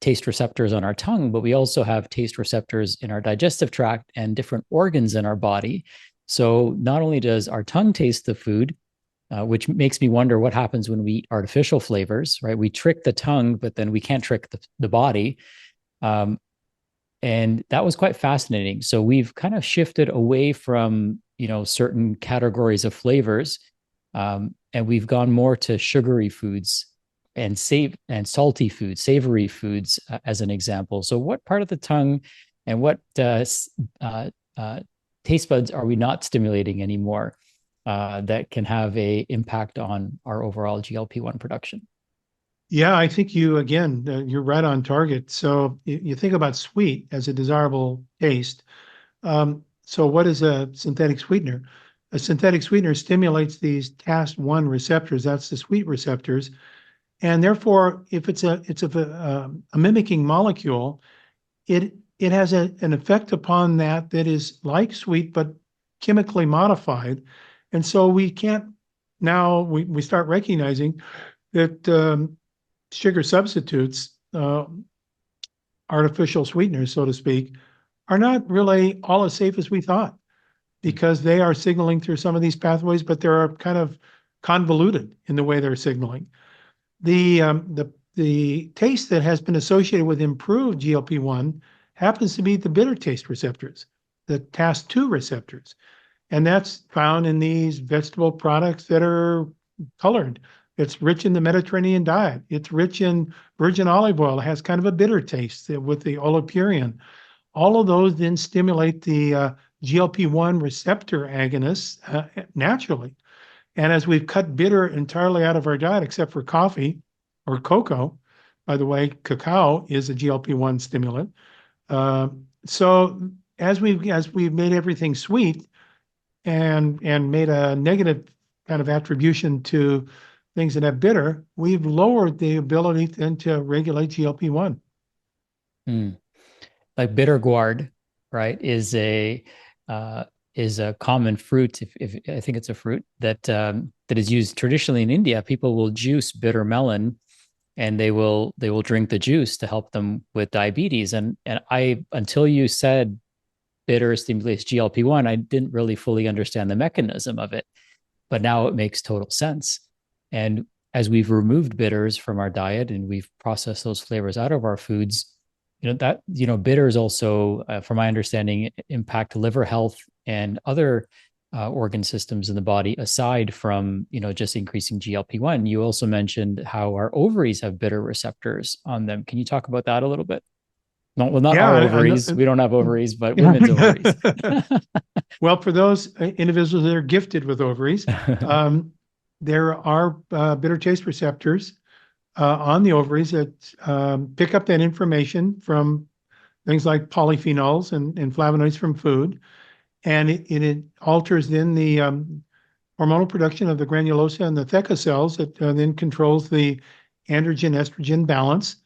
S1: taste receptors on our tongue, but we also have taste receptors in our digestive tract and different organs in our body. So not only does our tongue taste the food, which makes me wonder what happens when we eat artificial flavors, right? We trick the tongue, but then we can't trick the body. Um, and that was quite fascinating. So we've kind of shifted away from, certain categories of flavors, and we've gone more to sugary foods and salty foods, savory foods, as an example. So what part of the tongue and what taste buds are we not stimulating anymore that can have a impact on our overall GLP-1 production?
S2: Yeah, I think you're right on target. So you think about sweet as a desirable taste. So what is a synthetic sweetener? A synthetic sweetener stimulates these TAS1 receptors. That's the sweet receptors. And therefore, if it's a mimicking molecule, it has an effect upon that is like sweet, but chemically modified. And so we can't now we start recognizing that sugar substitutes, artificial sweeteners, so to speak, are not really all as safe as we thought because they are signaling through some of these pathways, but they're kind of convoluted in the way they're signaling. The taste that has been associated with improved GLP-1 happens to be the bitter taste receptors, the TAS2 receptors. And that's found in these vegetable products that are colored. It's rich in the Mediterranean diet. It's rich in virgin olive oil. It has kind of a bitter taste with the oleuroperin. All of those then stimulate the GLP-1 receptor agonists naturally. And as we've cut bitter entirely out of our diet, except for coffee or cocoa, by the way, cacao is a GLP-1 stimulant. So as we've made everything sweet and made a negative kind of attribution to things that have bitter, we've lowered the ability then to regulate GLP-1.
S1: Mm. Like bitter gourd, right, is a common fruit. If I think it's a fruit that is used traditionally in India. People will juice bitter melon, and they will drink the juice to help them with diabetes. And I, until you said bitter stimulates GLP-1, I didn't really fully understand the mechanism of it. But now it makes total sense. And as we've removed bitters from our diet and we've processed those flavors out of our foods, bitters also, from my understanding, impact liver health and other organ systems in the body aside from just increasing GLP-1. You also mentioned how our ovaries have bitter receptors on them. Can you talk about that a little bit? No, well, not
S2: Yeah,
S1: our ovaries. We don't have ovaries, but women's ovaries.
S2: well, for those individuals that are gifted with ovaries, there are bitter taste receptors on the ovaries that pick up that information from things like polyphenols and flavonoids from food, and it alters then the hormonal production of the granulosa and the theca cells that then controls the androgen estrogen balance.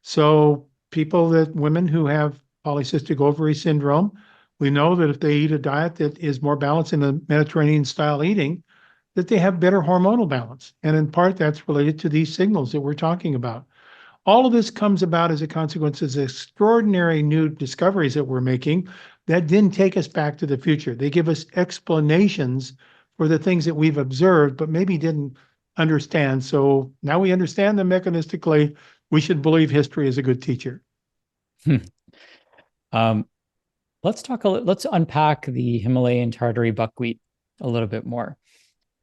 S2: So women who have polycystic ovary syndrome, we know that if they eat a diet that is more balanced in a Mediterranean style eating, that they have better hormonal balance. And in part, that's related to these signals that we're talking about. All of this comes about as a consequence of extraordinary new discoveries that we're making that then take us back to the future. They give us explanations for the things that we've observed, but maybe didn't understand. So now we understand them mechanistically. We should believe history is a good teacher.
S1: um, let's unpack the Himalayan tartary buckwheat a little bit more.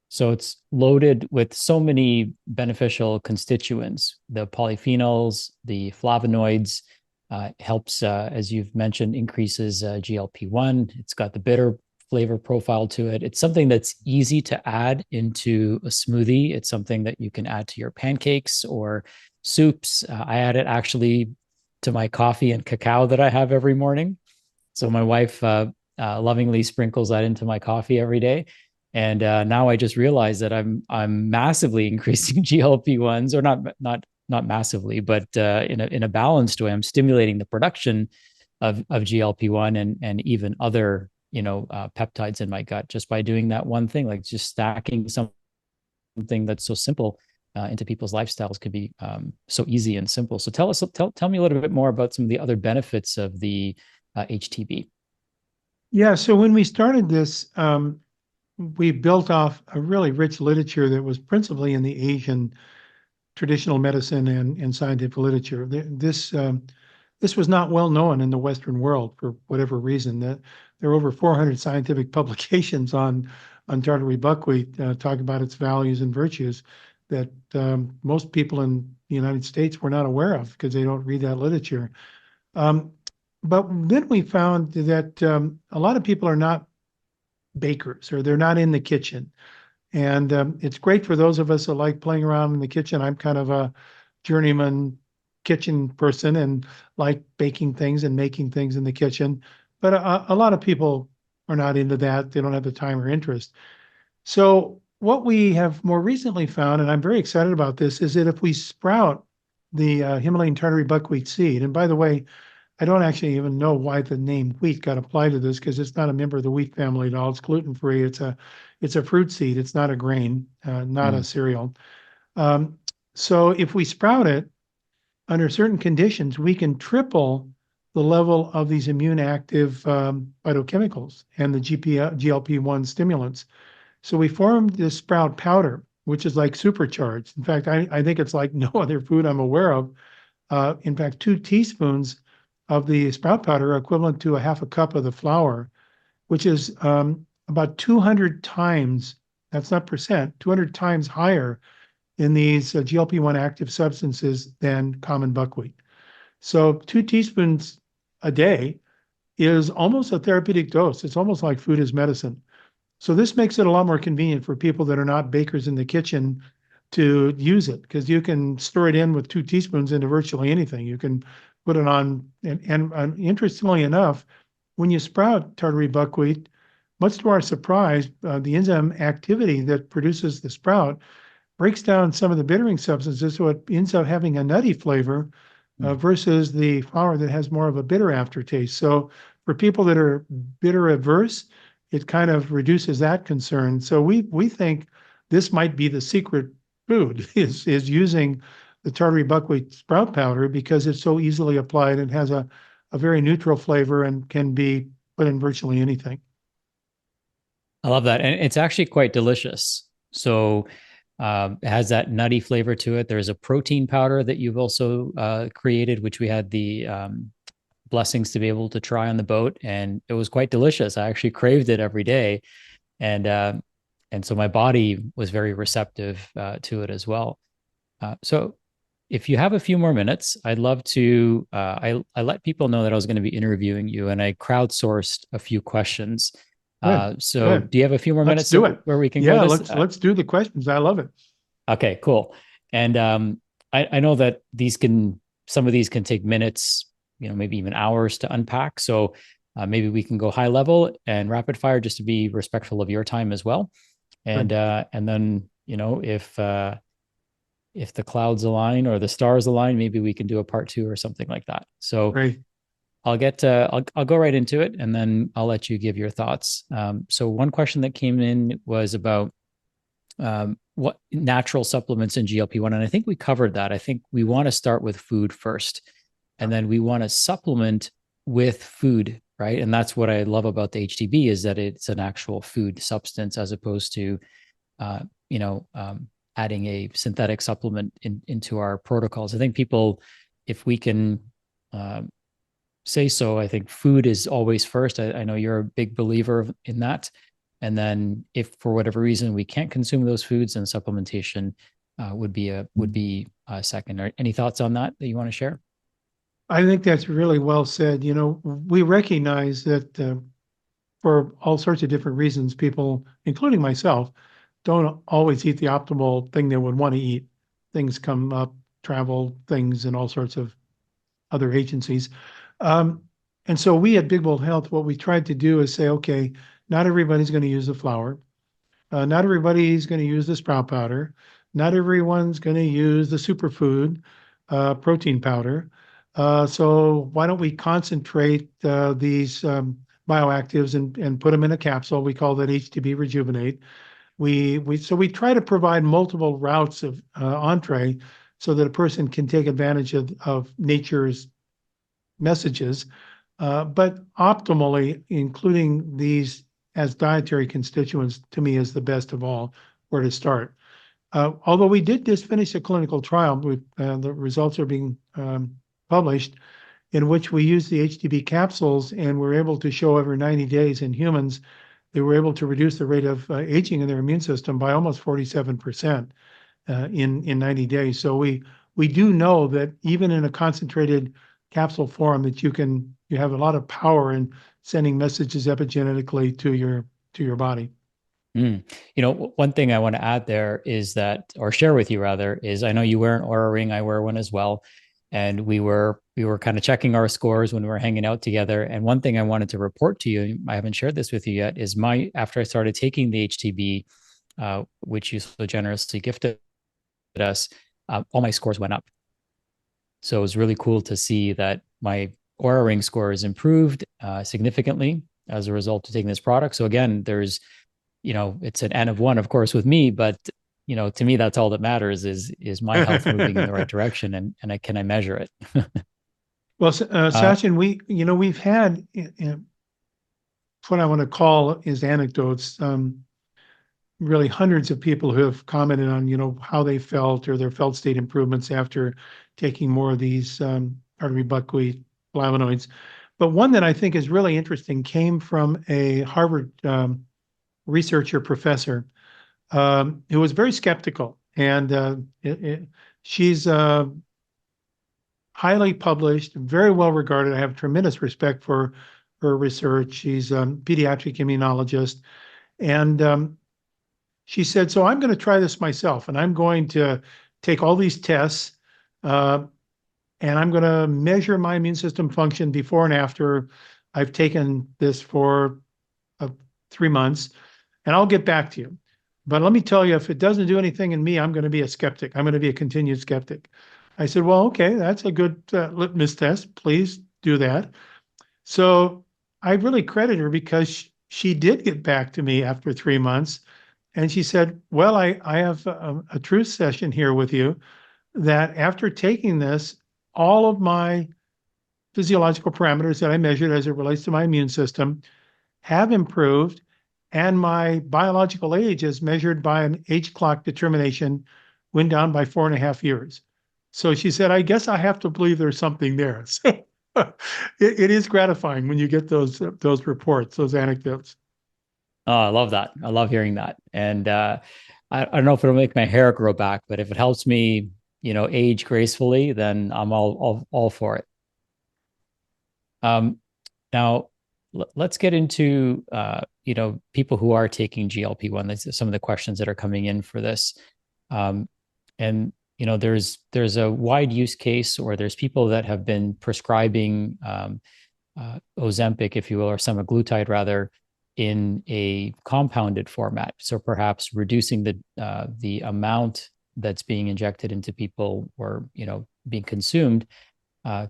S1: So it's loaded with so many beneficial constituents, the polyphenols, the flavonoids, helps, as you've mentioned, increases GLP-1. It's got the bitter flavor profile to it. It's something that's easy to add into a smoothie. It's something that you can add to your pancakes or soups. I add it actually to my coffee and cacao that I have every morning. So my wife lovingly sprinkles that into my coffee every day. And now I just realize that I'm massively increasing GLP-1s, or not massively, but in a balanced way. I'm stimulating the production of GLP-1 and even other peptides in my gut just by doing that one thing, like just stacking something that's so simple into people's lifestyles could be so easy and simple. So tell me a little bit more about some of the other benefits of the HTB.
S2: Yeah, so when we started this, we built off a really rich literature that was principally in the Asian traditional medicine and scientific literature. This was not well known in the Western world for whatever reason. That there are over 400 scientific publications on tartary buckwheat talking about its values and virtues that most people in the United States were not aware of because they don't read that literature. But then we found that a lot of people are not bakers or they're not in the kitchen. And it's great for those of us that like playing around in the kitchen. I'm kind of a journeyman kitchen person and like baking things and making things in the kitchen. But a lot of people are not into that. They don't have the time or interest. So what we have more recently found, and I'm very excited about this, is that if we sprout the Himalayan tartary buckwheat seed, and by the way, I don't actually even know why the name wheat got applied to this because it's not a member of the wheat family at all. It's gluten free. It's a fruit seed. It's not a grain, not a cereal. So if we sprout it under certain conditions, we can triple the level of these immune active phytochemicals and the GLP-1 stimulants. So we formed this sprout powder, which is like supercharged. In fact, I think it's like no other food I'm aware of. In fact, 2 teaspoons of the sprout powder are equivalent to a half a cup of the flour, which is about 200 times, that's not percent, 200 times higher in these GLP-1 active substances than common buckwheat. So 2 teaspoons a day is almost a therapeutic dose. It's almost like food is medicine. So this makes it a lot more convenient for people that are not bakers in the kitchen to use it because you can store it in with 2 teaspoons into virtually anything. You can put it on, and interestingly enough, when you sprout tartary buckwheat, much to our surprise, the enzyme activity that produces the sprout breaks down some of the bittering substances, so it ends up having a nutty flavor versus the flour that has more of a bitter aftertaste. So for people that are bitter averse, it kind of reduces that concern. So we think this might be the secret food is using the tartary buckwheat sprout powder because it's so easily applied and has a very neutral flavor and can be put in virtually anything.
S1: I love that. And it's actually quite delicious. So it has that nutty flavor to it. There's a protein powder that you've also created, which we had the blessings to be able to try on the boat. And it was quite delicious. I actually craved it every day. and and so my body was very receptive to it as well. So if you have a few more minutes, I'd love to. I let people know that I was going to be interviewing you, and I crowdsourced a few questions.
S2: Good,
S1: So
S2: good.
S1: do you have a few more
S2: Let's
S1: minutes
S2: do it.
S1: where we can go
S2: Yeah,
S1: this?
S2: let's do the questions. I love it.
S1: Okay, cool. And I know that some of these can take minutes, maybe even hours to unpack. So maybe we can go high level and rapid fire just to be respectful of your time as well.
S2: Good.
S1: And then, if the clouds align or the stars align, maybe we can do a part two or something like that. So
S2: Great.
S1: I'll go right into it, and then I'll let you give your thoughts. So one question that came in was about what natural supplements in GLP-1, and I think we covered that. I think we want to start with food first, and then we want to supplement with food, right? And that's what I love about the HTB is that it's an actual food substance as opposed to, uh, you know, um, adding a synthetic supplement into our protocols. I think people, if we can um, say so, I think food is always first. I know you're a big believer in that. And then if for whatever reason we can't consume those foods, then supplementation would be second. Any thoughts on that you want to share?
S2: I think that's really well said. We recognize that for all sorts of different reasons, people, including myself, don't always eat the optimal thing they would want to eat. Things come up, travel things, and all sorts of other agencies. Um, and so we at Big Bold Health, what we tried to do is say, okay, not everybody's going to use the flour. Not everybody's going to use the sprout powder. Not everyone's going to use the superfood protein powder. So why don't we concentrate these bioactives and put them in a capsule? We call that HTB Rejuvenate. We try to provide multiple routes of entree so that a person can take advantage of nature's messages, but optimally including these as dietary constituents to me is the best of all where to start. Although we did just finish a clinical trial, the results are being published, in which we used the HTB capsules and were able to show over 90 days in humans, they were able to reduce the rate of aging in their immune system by almost 47% in 90 days. So we do know that even in a concentrated capsule form, that you have a lot of power in sending messages epigenetically to your body.
S1: Mm. One thing I want to add there is that, or share with you rather, is I know you wear an Aura ring, I wear one as well, and we were kind of checking our scores when we were hanging out together. And one thing I wanted to report to you, I haven't shared this with you yet, is my after I started taking the HTB, which you so generously gifted us, all my scores went up. So it was really cool to see that my Aura ring score is improved significantly as a result of taking this product. So again, it's an N of one, of course, with me, but to me, that's all that matters is my health moving in the right direction, and I measure it.
S2: Well,
S1: uh,
S2: Sachin, we've had what I want to call is anecdotes. Really, hundreds of people who have commented on how they felt or their felt state improvements after taking more of these artery buckwheat flavonoids. But one that I think is really interesting came from a Harvard researcher professor who was very skeptical, and she's highly published, very well regarded. I have tremendous respect for her research. She's a pediatric immunologist, and she said, "So I'm going to try this myself, and I'm going to take all these tests, uh, and I'm going to measure my immune system function before and after I've taken this for 3 months, and I'll get back to you. But let me tell you, if it doesn't do anything in me, I'm going to be a skeptic. I'm going to be a continued skeptic." I said, "Well, okay, that's a good litmus test. Please do that." So I really credit her because she did get back to me after 3 months. And she said, "Well, I have a truth session here with you that after taking this, all of my physiological parameters that I measured as it relates to my immune system have improved, and my biological age, as measured by an age clock determination, went down by 4.5 years." So she said, "I guess I have to believe there's something there." So it is gratifying when you get those reports, those anecdotes.
S1: Oh, I love that. I love hearing that. And I don't know if it'll make my hair grow back, but if it helps me, age gracefully, then I'm all for it. Um, Now, let's get into people who are taking GLP-1. That's some of the questions that are coming in for this. Um, and there's a wide use case, or there's people that have been prescribing Ozempic, if you will, or semaglutide rather, in a compounded format. So perhaps reducing the amount that's being injected into people, or being consumed.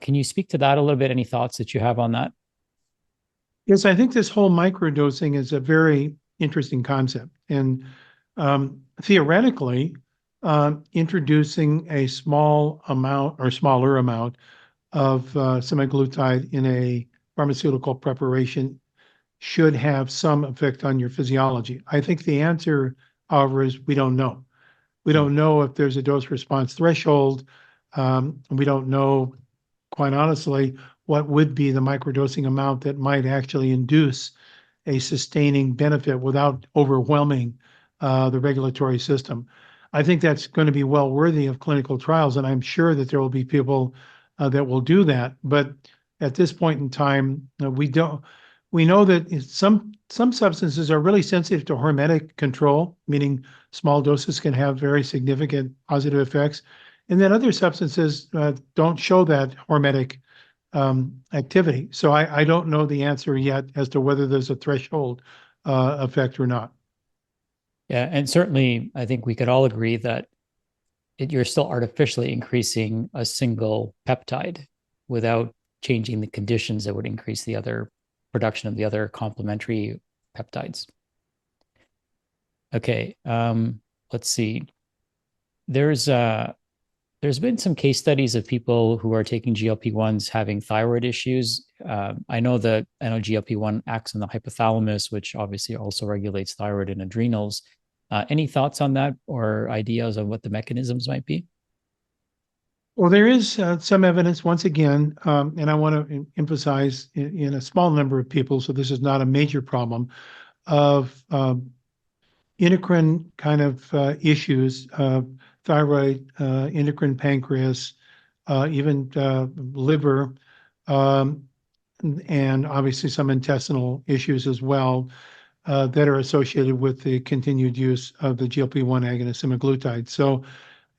S1: Can you speak to that a little bit? Any thoughts that you have on that?
S2: Yes, I think this whole microdosing is a very interesting concept. And theoretically, introducing a small amount or smaller amount of semaglutide in a pharmaceutical preparation should have some effect on your physiology. I think the answer, however, is we don't know. We
S1: Hmm.
S2: don't know if there's a dose response threshold. We don't know, quite honestly, what would be the microdosing amount that might actually induce a sustaining benefit without overwhelming the regulatory system. I think that's going to be well worthy of clinical trials, and I'm sure that there will be people that will do that. But at this point in time, we don't. We know that some substances are really sensitive to hormetic control, meaning small doses can have very significant positive effects, and then other substances don't show that hormetic activity. So I don't know the answer yet as to whether there's a threshold effect or not.
S1: Yeah, and certainly I think we could all agree that you're still artificially increasing a single peptide without changing the conditions that would increase the other production of the other complementary peptides. Okay, let's see. There's uh, there's been some case studies of people who are taking GLP-1s having thyroid issues. I know GLP-1 acts on the hypothalamus, which obviously also regulates thyroid and adrenals. Any thoughts on that, or ideas on what the mechanisms might be?
S2: Well, there is some evidence, once again, and I want to emphasize in a small number of people, so this is not a major problem, of endocrine kind of issues, thyroid, endocrine pancreas, even liver, um, and obviously some intestinal issues as well that are associated with the continued use of the GLP-1 agonist semaglutide. So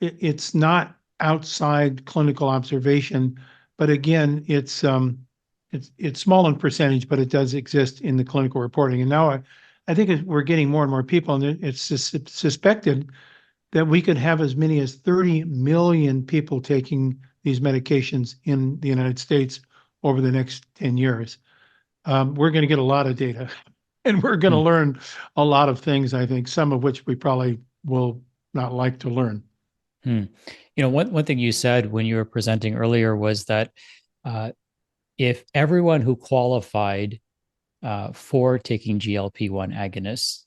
S2: it's not outside clinical observation, but again, it's small in percentage, but it does exist in the clinical reporting. And now I think we're getting more and more people, and it's suspected that we could have as many as 30 million people taking these medications in the United States over the next 10 years. We're going to get a lot of data and we're going to
S1: Hmm.
S2: learn a lot of things, I think, some of which we probably will not like to learn.
S1: Hmm. One thing you said when you were presenting earlier was that uh, if everyone who qualified for taking GLP-1 agonists,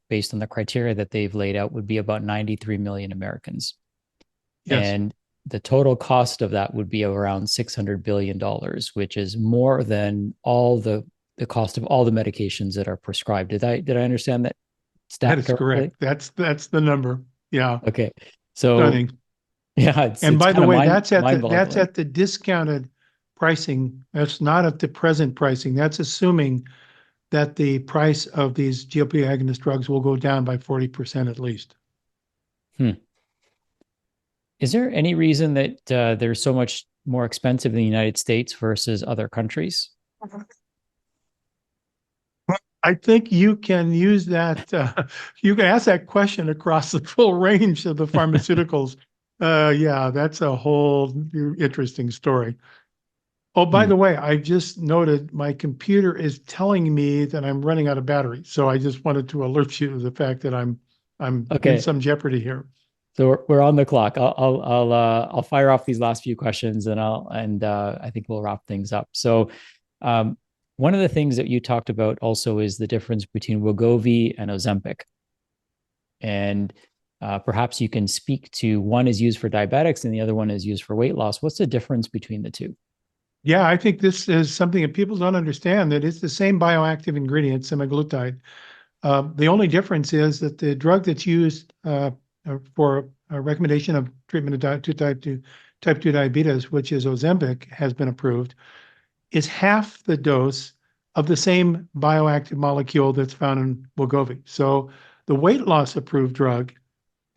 S1: based on the criteria that they've laid out, would be about 93 million Americans.
S2: Yes,
S1: And the total cost of that would be around $600 billion, which is more than all the cost of all the medications that are prescribed. Did I understand that
S2: that
S1: stat
S2: is correct.
S1: correctly?
S2: That's the number. Yeah,
S1: Okay. So
S2: stunning.
S1: yeah, it's
S2: And
S1: it's
S2: by the
S1: kind of
S2: way,
S1: mind
S2: that's
S1: boggling.
S2: at the discounted pricing. That's not at the present pricing. That's assuming that the price of these GLP agonist drugs will go down by 40% at least.
S1: Hmm. Is there any reason that they're so much more expensive in the United States versus other countries?
S2: I think you can use that. You can ask that question across the full range of the pharmaceuticals. Yeah, that's a whole interesting story. Oh, by
S1: Hmm.
S2: the way, I just noted my computer is telling me that I'm running out of battery. So I just wanted to alert you to the fact that I'm in
S1: Okay,
S2: some jeopardy here.
S1: so we're on the clock. I'll fire off these last few questions, and I think we'll wrap things up. So, um, one of the things that you talked about also is the difference between Wegovy and Ozempic, and perhaps you can speak to one is used for diabetics and the other one is used for weight loss. What's the difference between the two?
S2: Yeah, I think this is something that people don't understand that it's the same bioactive ingredient, semaglutide. The only difference is that the drug that's used for a recommendation of treatment of type 2 diabetes, which is Ozempic, has been approved, is half the dose of the same bioactive molecule that's found in Wegovy. So the weight loss approved drug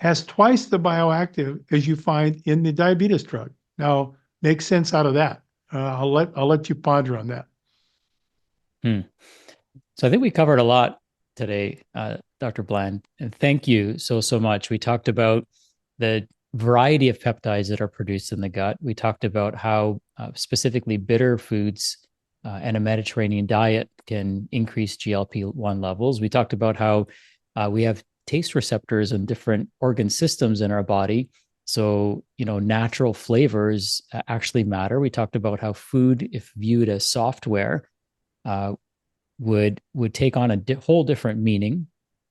S2: has twice the bioactive as you find in the diabetes drug. Now, make sense out of that. I'll let you ponder on that.
S1: Hmm. So I think we covered a lot today, Dr. Bland, and thank you so much. We talked about the variety of peptides that are produced in the gut. We talked about how specifically bitter foods and a Mediterranean diet can increase GLP-1 levels. We talked about how we have taste receptors in different organ systems in our body. So, natural flavors actually matter. We talked about how food, if viewed as software, uh, would take on a whole different meaning,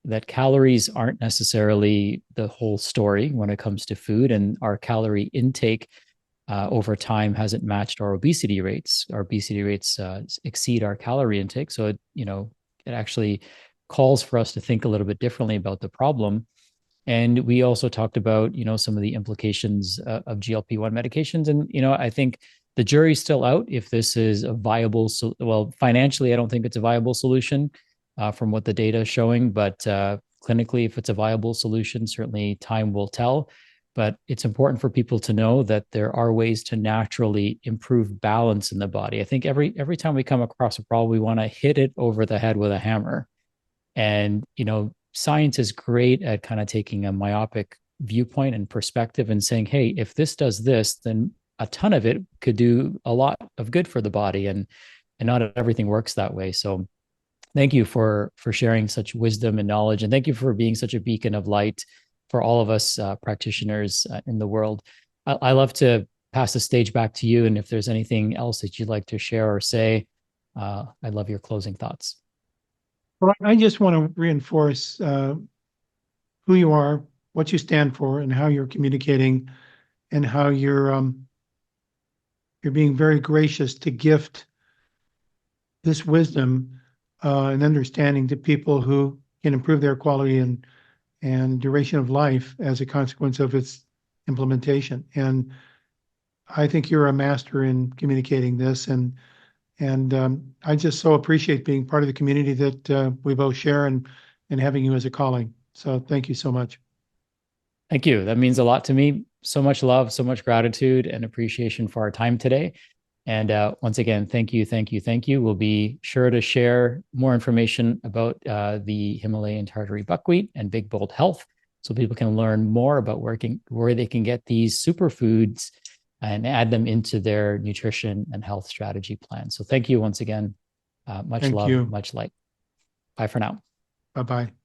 S1: that calories aren't necessarily the whole story when it comes to food, and our calorie intake over time hasn't matched our obesity rates. Our obesity rates exceed our calorie intake, so it actually calls for us to think a little bit differently about the problem. And we also talked about, some of the implications of GLP-1 medications. And, I think the jury's still out if this is a viable, well, financially, I don't think it's a viable solution from what the data is showing, but clinically, if it's a viable solution, certainly time will tell. But it's important for people to know that there are ways to naturally improve balance in the body. I think every time we come across a problem, we want to hit it over the head with a hammer. And, science is great at kind of taking a myopic viewpoint and perspective and saying, hey, if this does this, then a ton of it could do a lot of good for the body. And not everything works that way. So thank you for sharing such wisdom and knowledge. And thank you for being such a beacon of light for all of us practitioners in the world. I love to pass the stage back to you. And if there's anything else that you'd like to share or say, I'd love your closing thoughts.
S2: Well, I just want to reinforce who you are, what you stand for, and how you're communicating, and how you're being very gracious to gift this wisdom and understanding to people who can improve their quality and duration of life as a consequence of its implementation. And I think you're a master in communicating this, and I just so appreciate being part of the community that we both share, and having you as a calling. So thank you so much.
S1: Thank you. That means a lot to me. So much love, so much gratitude and appreciation for our time today. And once again, thank you, thank you, thank you. We'll be sure to share more information about the Himalayan tartary buckwheat and Big Bold Health, so people can learn more about where they can get these superfoods and add them into their nutrition and health strategy plan. So thank you once again. Much
S2: Thank
S1: love,
S2: you.
S1: much light. Bye for now.
S2: Bye bye.